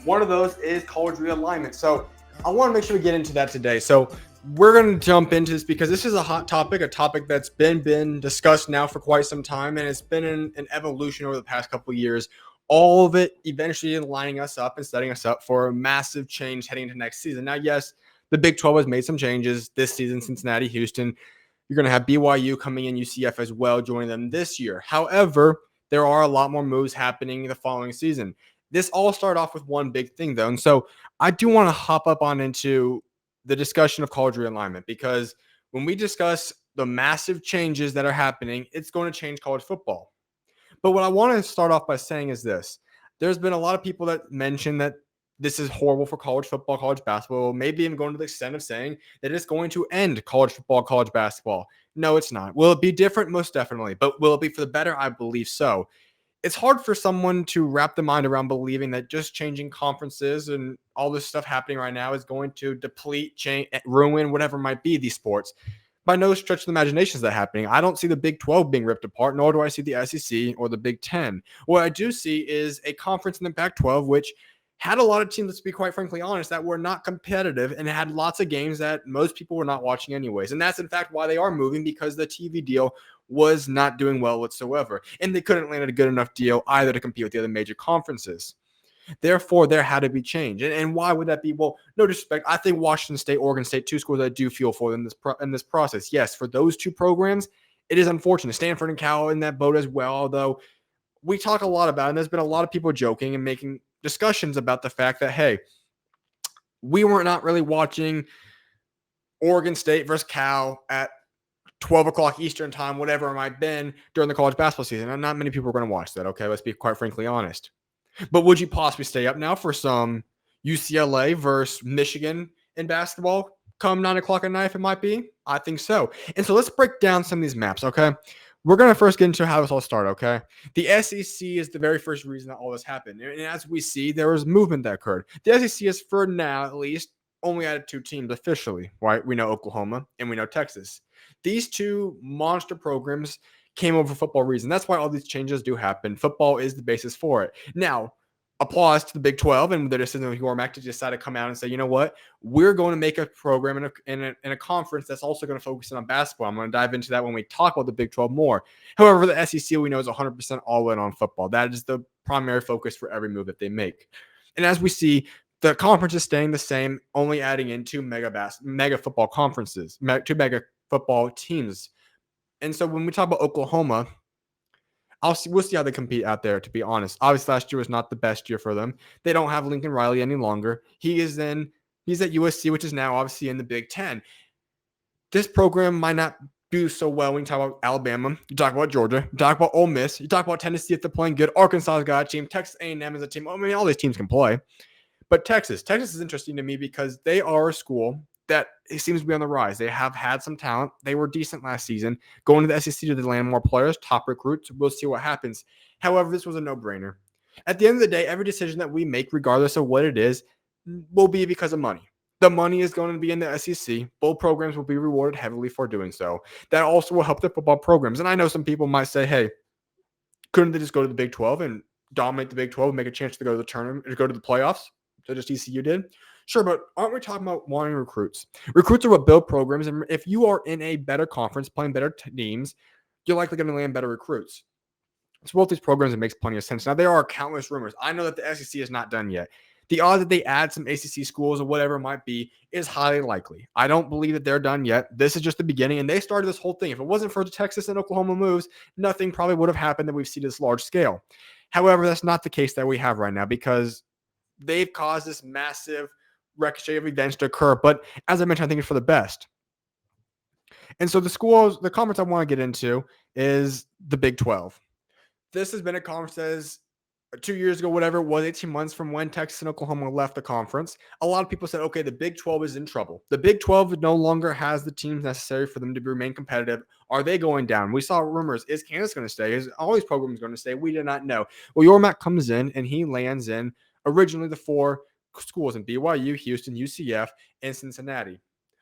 One of those is college realignment. So I want to make sure we get into that today. So we're going to jump into this because this is a hot topic, a topic that's been discussed now for quite some time, and it's been an evolution over the past couple of years. All of it eventually lining us up and setting us up for a massive change heading into next season. Now, yes, the Big 12 has made some changes this season. Cincinnati, Houston. You're going to have BYU coming in, UCF as well, joining them this year. However, there are a lot more moves happening the following season. This all started off with one big thing, though. And so I do want to hop up on into the discussion of college realignment because when we discuss the massive changes that are happening, it's going to change college football. But what I want to start off by saying is this. There's been a lot of people that mention that this is horrible for college football, college basketball, maybe even going to the extent of saying that it's going to end college football, college basketball. No, it's not. Will it be different? Most definitely. But will it be for the better? I believe so. It's hard for someone to wrap their mind around believing that just changing conferences and all this stuff happening right now is going to deplete, change, ruin, whatever might be these sports. By no stretch of the imagination is that happening. I don't see the Big 12 being ripped apart, nor do I see the SEC or the Big 10. What I do see is a conference in the Pac 12, which had a lot of teams, let's be quite frankly honest, that were not competitive and had lots of games that most people were not watching anyways. And that's in fact why they are moving, because the TV deal was not doing well whatsoever. And they couldn't land a good enough deal either to compete with the other major conferences. Therefore, there had to be change. And why would that be? Well, no disrespect. I think Washington State, Oregon State, two schools I do feel for in this process. Yes, for those two programs, it is unfortunate. Stanford and Cal in that boat as well, although we talk a lot about it, and there's been a lot of people joking and making discussions about the fact that, hey, we were not really watching Oregon State versus Cal at 12 o'clock Eastern time, whatever it might have been during the college basketball season. And not many people are going to watch that, okay? Let's be quite frankly honest. But would you possibly stay up now for some UCLA versus Michigan in basketball come 9 o'clock at night if it might be? I think so. And so let's break down some of these maps, okay? We're going to first get into how this all started, okay? The SEC is the very first reason that all this happened. And as we see, there was movement that occurred. The SEC is, for now at least, only added two teams officially, right? We know Oklahoma and we know Texas. These two monster programs came over for football reasons. That's why all these changes do happen. Football is the basis for it. Now, applause to the Big 12 and the decision of Yormac to decide to come out and say, you know what, we're going to make a program in a conference that's also going to focus on basketball. I'm going to dive into that when we talk about the Big 12 more. However, the SEC we know is 100% all in on football. That is the primary focus for every move that they make. And as we see, the conference is staying the same, only adding in two mega football conferences, two mega football teams. And so when we talk about Oklahoma, we'll see how they compete out there, to be honest. Obviously, last year was not the best year for them. They don't have Lincoln Riley any longer. He's at USC, which is now obviously in the Big Ten. This program might not do so well when you talk about Alabama, you talk about Georgia, you talk about Ole Miss, you talk about Tennessee if they're playing good. Arkansas's got a team. Texas A&M is a team. I mean, all these teams can play. But Texas is interesting to me because they are a school that it seems to be on the rise. They have had some talent. They were decent last season. Going to the SEC to land more players, top recruits. We'll see what happens. However, this was a no-brainer. At the end of the day, every decision that we make, regardless of what it is, will be because of money. The money is going to be in the SEC. Both programs will be rewarded heavily for doing so. That also will help the football programs. And I know some people might say, hey, couldn't they just go to the Big 12 and dominate the Big 12 and make a chance to go to the tournament or go to the playoffs? So just ECU did? Sure, but aren't we talking about wanting recruits? Recruits are what build programs, and if you are in a better conference, playing better teams, you're likely going to land better recruits. So both these programs, it makes plenty of sense. Now, there are countless rumors. I know that the SEC is not done yet. The odds that they add some ACC schools or whatever it might be is highly likely. I don't believe that they're done yet. This is just the beginning, and they started this whole thing. If it wasn't for the Texas and Oklahoma moves, nothing probably would have happened that we've seen this large scale. However, that's not the case that we have right now because they've caused this massive ricochet of events to occur. But as I mentioned, I think it's for the best. And so the conference I want to get into is the Big 12. This has been a conference that is 2 years ago, whatever it was, 18 months from when Texas and Oklahoma left the conference. A lot of people said, okay, the Big 12 is in trouble. The Big 12 no longer has the teams necessary for them to remain competitive. Are they going down? We saw rumors. Is Kansas going to stay? Is all these programs going to stay? We did not know. Well, Yormac comes in and he lands in originally the four schools in BYU, Houston, UCF, and Cincinnati.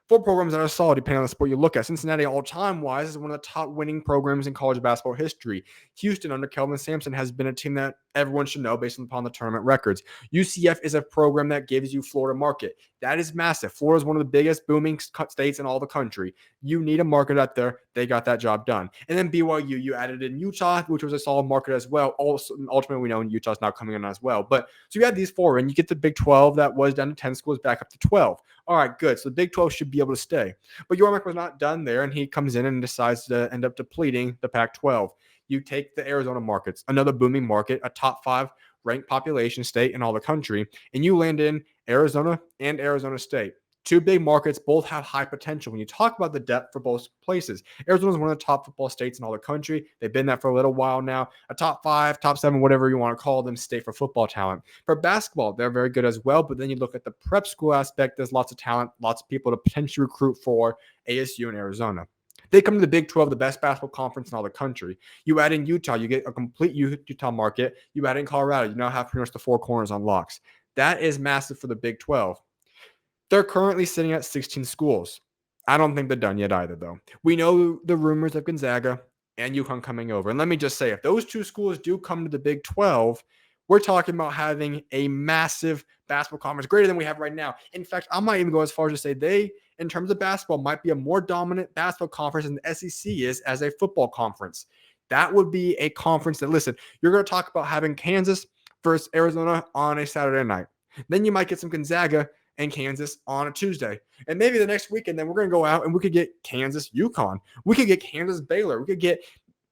Four programs that are solid depending on the sport you look at. Cincinnati, all-time wise, is one of the top winning programs in college basketball history. Houston, under Kelvin Sampson, has been a team that everyone should know based upon the tournament records. UCF is a program that gives you Florida market. That is massive. Florida is one of the biggest booming states in all the country. You need a market out there. They got that job done. And then BYU, you added in Utah, which was a solid market as well. Also, ultimately, we know Utah's now coming in as well. But so you had these four, and you get the Big 12 that was down to 10 schools back up to 12. All right, good. So the Big 12 should be able to stay. But Yormark was not done there, and he comes in and decides to end up depleting the Pac-12. You take the Arizona markets, another booming market, a top 5 ranked population state in all the country, and you land in Arizona and Arizona State. Two big markets, both have high potential. When you talk about the depth for both places, Arizona is one of the top football states in all the country. They've been that for a little while now. A top 5, top 7, whatever you want to call them, state for football talent. For basketball, they're very good as well. But then you look at the prep school aspect, there's lots of talent, lots of people to potentially recruit for ASU and Arizona. They come to the Big 12, the best basketball conference in all the country. You add in Utah, you get a complete Utah market. You add in Colorado, you now have pretty much the 4 corners on locks. That is massive for the Big 12. They're currently sitting at 16 schools. I don't think they're done yet either, though. We know the rumors of Gonzaga and UConn coming over. And let me just say, if those 2 schools do come to the Big 12, we're talking about having a massive basketball conference, greater than we have right now. In fact, I might even go as far as to say they, in terms of basketball, might be a more dominant basketball conference than the SEC is as a football conference. That would be a conference that, listen, you're going to talk about having Kansas versus Arizona on a Saturday night. Then you might get some Gonzaga and Kansas on a Tuesday. And maybe the next weekend, then we're going to go out and we could get Kansas, UConn. We could get Kansas, Baylor. We could get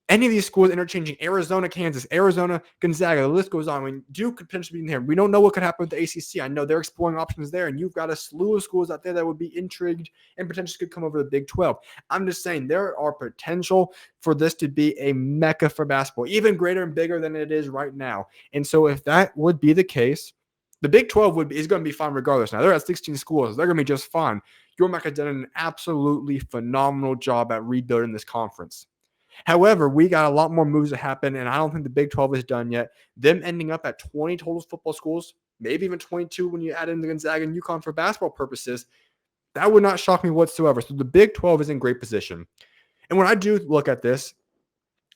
any of these schools interchanging, Arizona, Kansas, Arizona, Gonzaga. The list goes on. I mean, Duke could potentially be in here. We don't know what could happen with the ACC. I know they're exploring options there, and you've got a slew of schools out there that would be intrigued and potentially could come over the Big 12. I'm just saying there are potential for this to be a mecca for basketball, even greater and bigger than it is right now. And so if that would be the case, the Big 12 is going to be fine regardless. Now, they're at 16 schools. They're going to be just fine. Yormark has done an absolutely phenomenal job at rebuilding this conference. However, we got a lot more moves to happen, and I don't think the Big 12 is done yet. Them ending up at 20 total football schools, maybe even 22 when you add in the Gonzaga and UConn for basketball purposes, that would not shock me whatsoever. So the Big 12 is in great position. And when I do look at this,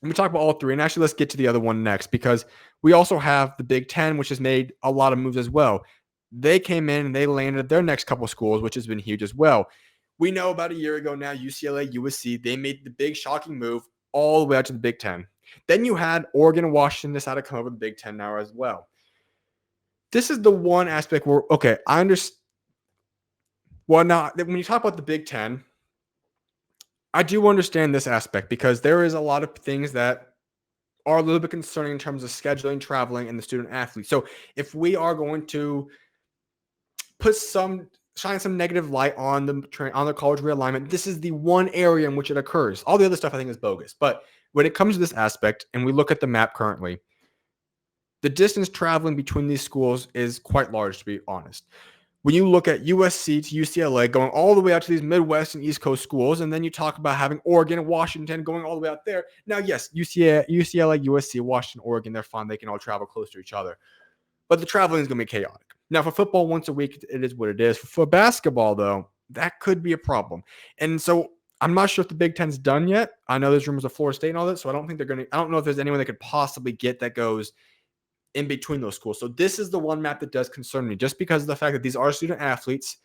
let me talk about all 3, and actually let's get to the other one next, because we also have the Big 10, which has made a lot of moves as well. They came in and they landed their next couple schools, which has been huge as well. We know about a year ago now, UCLA, USC, they made the big shocking move all the way out to the Big 10. Then you had Oregon and Washington decide to come over the Big 10 now as well. This is the one aspect where, okay, I understand. Well, now, when you talk about the Big 10, I do understand this aspect because there is a lot of things that are a little bit concerning in terms of scheduling, traveling, and the student athlete. So if we are going to shine some negative light on the college realignment, this is the one area in which it occurs. All the other stuff I think is bogus. But when it comes to this aspect, and we look at the map currently, the distance traveling between these schools is quite large, to be honest. When you look at USC to UCLA going all the way out to these Midwest and East Coast schools, and then you talk about having Oregon and Washington going all the way out there. Now, yes, UCLA, USC, Washington, Oregon, they're fine. They can all travel close to each other. But the traveling is going to be chaotic. Now, for football, once a week, it is what it is. For basketball, though, that could be a problem. And so I'm not sure if the Big Ten's done yet. I know there's rumors of Florida State and all that, so I don't know if there's anyone they could possibly get that goes in between those schools. So this is the one map that does concern me, just because of the fact that these are student athletes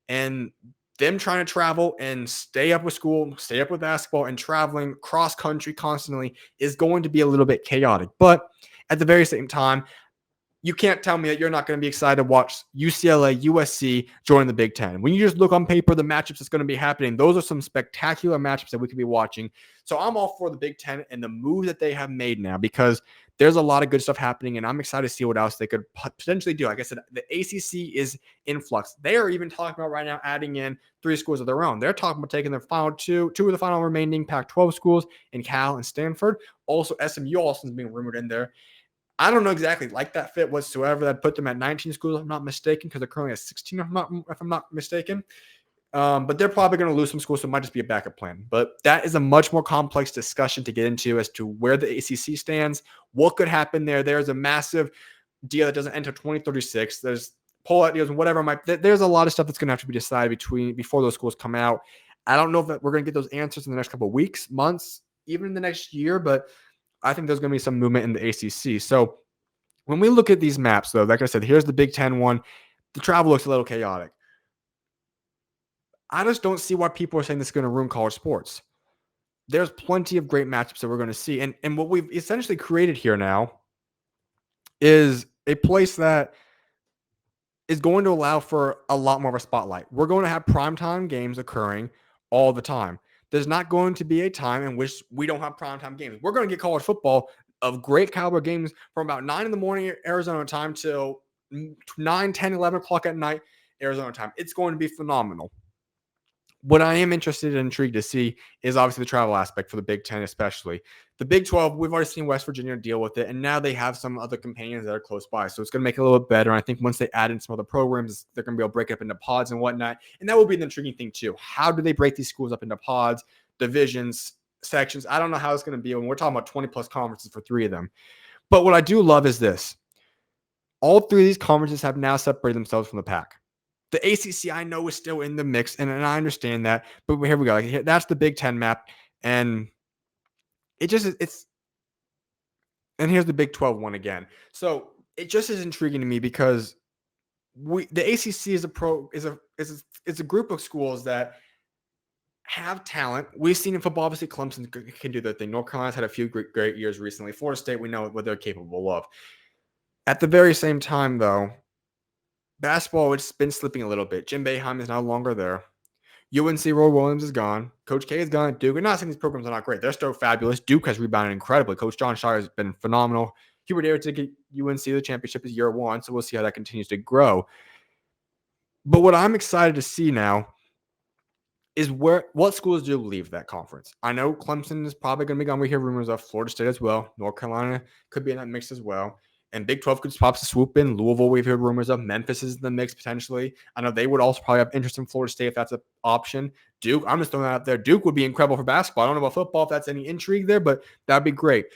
and them trying to travel and stay up with school, stay up with basketball, and traveling cross country constantly is going to be a little bit chaotic. But at the very same time, you can't tell me that you're not going to be excited to watch UCLA, USC join the Big Ten. When you just look on paper, the matchups that's going to be happening, those are some spectacular matchups that we could be watching. So I'm all for the Big Ten and the move that they have made now, because there's a lot of good stuff happening, and I'm excited to see what else they could potentially do. Like I said, the ACC is in flux. They are even talking about right now adding in 3 schools of their own. They're talking about taking their final two of the final remaining Pac-12 schools in Cal and Stanford. Also, SMU also is being rumored in there. I don't know exactly like that fit whatsoever. That put them at 19 schools, if I'm not mistaken, because they're currently at 16, if I'm not mistaken. But they're probably going to lose some schools, so it might just be a backup plan. But that is a much more complex discussion to get into as to where the ACC stands, what could happen there. There's a massive deal that doesn't enter 2036. There's pullout deals and whatever. There's a lot of stuff that's going to have to be decided before those schools come out. I don't know if we're going to get those answers in the next couple of weeks, months, even in the next year, but I think there's going to be some movement in the ACC. So When we look at these maps, though, like I said, here's the Big Ten one. The travel looks a little chaotic. I just don't see why people are saying this is going to ruin college sports. There's plenty of great matchups that we're going to see. And what we've essentially created here now is a place that is going to allow for a lot more of a spotlight. We're going to have primetime games occurring all the time. There's not going to be a time in which we don't have primetime games. We're going to get college football of great caliber games from about 9 in the morning Arizona time till 9, 10, 11 o'clock at night Arizona time. It's going to be phenomenal. What I am interested and intrigued to see is obviously the travel aspect for the Big Ten, especially. The Big 12, we've already seen West Virginia deal with it, and now they have some other companions that are close by. So it's going to make it a little bit better. And I think once they add in some other programs, they're going to be able to break it up into pods and whatnot. And that will be the intriguing thing, too. How do they break these schools up into pods, divisions, sections? I don't know how it's going to be when we're talking about 20-plus conferences for 3 of them. But what I do love is this. All 3 of these conferences have now separated themselves from the pack. The ACC, I know, is still in the mix, and I understand that. But here we go. That's the Big Ten map, and it's. And here's the Big 12 one again. So it just is intriguing to me because the ACC is a group of schools that have talent. We've seen in football, obviously, Clemson can do their thing. North Carolina's had a few great years recently. Florida State, we know what they're capable of. At the very same time, though, basketball, it's been slipping a little bit. Jim Boeheim is no longer there. UNC Roy Williams is gone. Coach K is gone at Duke. We're not saying these programs are not great. They're still fabulous. Duke has rebounded incredibly. Coach John Shire has been phenomenal. Hubert Davis did get UNC the championship is year 1, so we'll see how that continues to grow. But what I'm excited to see now is what schools do leave that conference. I know Clemson is probably going to be gone. We hear rumors of Florida State as well. North Carolina could be in that mix as well. And Big 12 could possibly swoop in. Louisville, we've heard rumors of. Memphis is in the mix potentially. I know they would also probably have interest in Florida State if that's an option. Duke, I'm just throwing that out there. Duke would be incredible for basketball. I don't know about football if that's any intrigue there, but that would be great.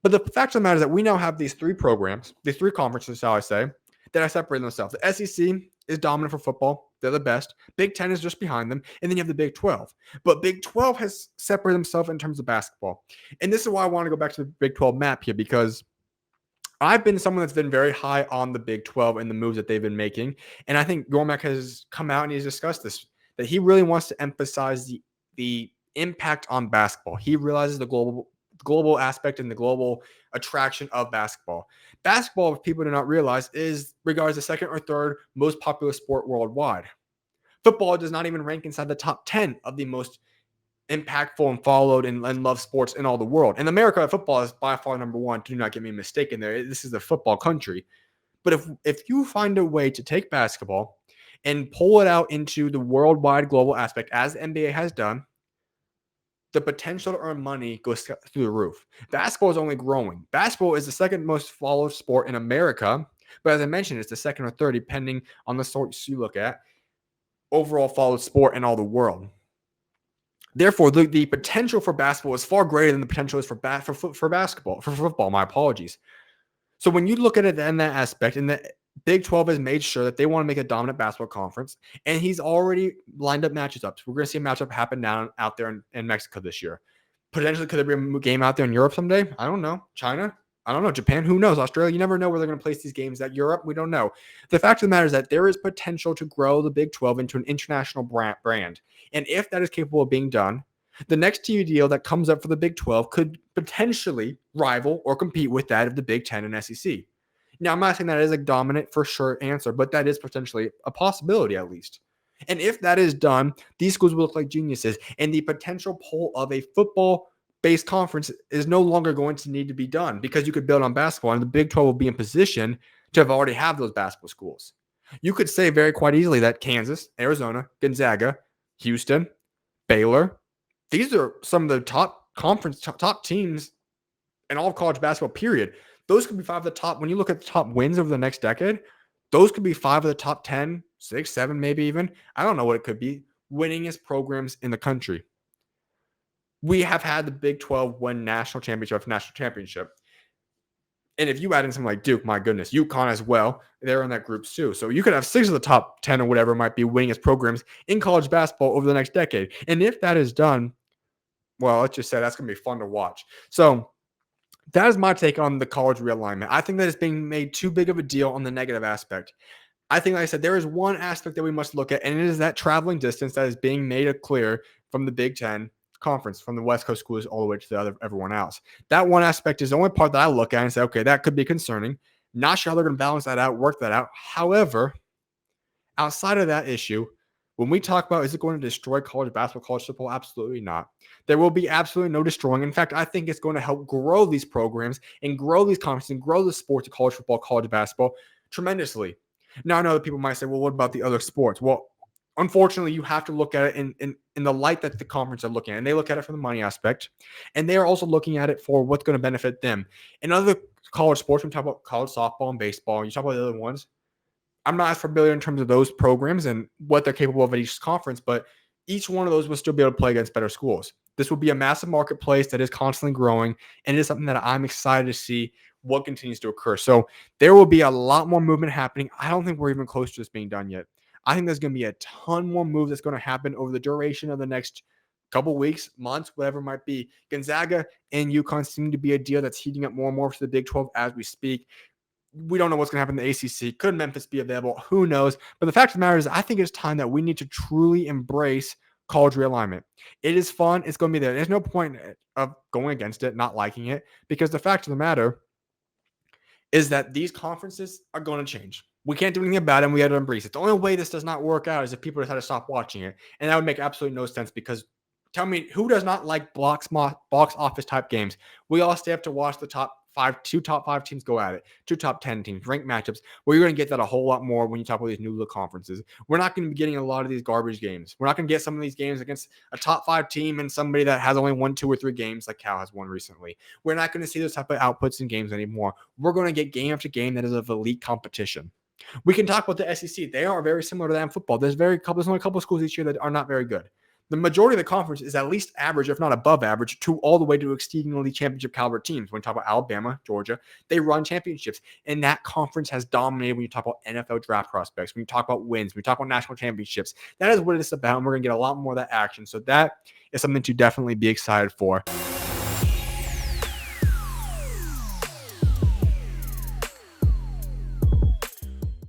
But the fact of the matter is that we now have these 3 programs, these 3 conferences, shall I say, that are separating themselves. The SEC is dominant for football. They're the best. Big 10 is just behind them. And then you have the Big 12. But Big 12 has separated themselves in terms of basketball. And this is why I want to go back to the Big 12 map here, because I've been someone that's been very high on the Big 12 and the moves that they've been making. And I think Gormack has come out and he's discussed this, that he really wants to emphasize the impact on basketball. He realizes the global aspect and the global attraction of basketball. Basketball, if people do not realize, is regarded as the 2nd or 3rd most popular sport worldwide. Football does not even rank inside the top 10 of the most impactful and followed and loved sports in all the world. In America, football is by far number 1. Do not get me mistaken there. This is a football country. But if you find a way to take basketball and pull it out into the worldwide global aspect, as the NBA has done, the potential to earn money goes through the roof. Basketball is only growing. Basketball is the 2nd most followed sport in America. But as I mentioned, it's the 2nd or 3rd, depending on the source you look at, overall followed sport in all the world. Therefore, the potential for basketball is far greater than the potential is for football. My apologies. So when you look at it in that aspect, and the Big 12 has made sure that they want to make a dominant basketball conference, and he's already lined up matches up. So we're going to see a matchup happen out there in Mexico this year. Potentially, could there be a game out there in Europe someday? I don't know. China? I don't know. Japan? Who knows? Australia? You never know where they're going to place these games at. Europe? We don't know. The fact of the matter is that there is potential to grow the Big 12 into an international brand. And if that is capable of being done, the next TV deal that comes up for the Big 12 could potentially rival or compete with that of the Big 10 and SEC. Now, I'm not saying that is a dominant for sure answer, but that is potentially a possibility at least. And if that is done, these schools will look like geniuses. And the potential pull of a football-based conference is no longer going to need to be done because you could build on basketball, and the Big 12 will be in position to already have those basketball schools. You could say very quite easily that Kansas, Arizona, Gonzaga, Houston, Baylor, these are some of the top teams in all of college basketball, period. Those could be 5 of the top. When you look at the top wins over the next decade, those could be 5 of the top 10, 6, 7, maybe even. I don't know what it could be. Winningest programs in the country. We have had the Big 12 win national championship after national championship. And if you add in something like Duke, my goodness, UConn as well, they're in that group too. So you could have 6 of the top 10 or whatever might be winningest programs in college basketball over the next decade. And if that is done, well, let's just say that's going to be fun to watch. So that is my take on the college realignment. I think that it's being made too big of a deal on the negative aspect. I think, like I said, there is one aspect that we must look at, and it is that traveling distance that is being made clear from the Big Ten conference, from the West Coast schools all the way to everyone else. That one aspect is the only part that I look at and say, okay, that could be concerning. Not sure how they're going to balance that out, work that out. However, outside of that issue, when we talk about is it going to destroy college basketball, college football, absolutely not. There will be absolutely no destroying. In fact, I think it's going to help grow these programs and grow these conferences and grow the sports of college football, college basketball tremendously. Now, I know that people might say, well, what about the other sports? Well, unfortunately, you have to look at it in the light that the conference are looking at. And they look at it from the money aspect. And they are also looking at it for what's going to benefit them. In other college sports, when we talk about college softball and baseball, you talk about the other ones, I'm not as familiar in terms of those programs and what they're capable of at each conference, but each one of those will still be able to play against better schools. This will be a massive marketplace that is constantly growing, and it is something that I'm excited to see what continues to occur. So there will be a lot more movement happening. I don't think we're even close to this being done yet. I think there's going to be a ton more moves that's going to happen over the duration of the next couple weeks, months, whatever it might be. Gonzaga and UConn seem to be a deal that's heating up more and more for the Big 12 as we speak. We don't know what's going to happen in the ACC. Could Memphis be available? Who knows? But the fact of the matter is, I think it's time that we need to truly embrace college realignment. It is fun. It's going to be there. There's no point of going against it, not liking it, because the fact of the matter is that these conferences are going to change. We can't do anything about it, and we have to embrace it. The only way this does not work out is if people decide to stop watching it, and that would make absolutely no sense because tell me, who does not like box office type games? We all stay up to watch the two top five teams go at it, two top 10 teams, ranked matchups, where you're going to get that a whole lot more when you talk about these new little conferences. We're not going to be getting a lot of these garbage games. We're not going to get some of these games against a top 5 team and somebody that has only won 2 or 3 games like Cal has won recently. We're not going to see those type of outputs in games anymore. We're going to get game after game that is of elite competition. We can talk about the SEC. They are very similar to that in football. There's only a couple of schools each year that are not very good. The majority of the conference is at least average, if not above average, to all the way to exceedingly championship caliber teams. When you talk about Alabama, Georgia, they run championships. And that conference has dominated when you talk about NFL draft prospects, when you talk about wins, when you talk about national championships. That is what it is about, and we're going to get a lot more of that action. So that is something to definitely be excited for.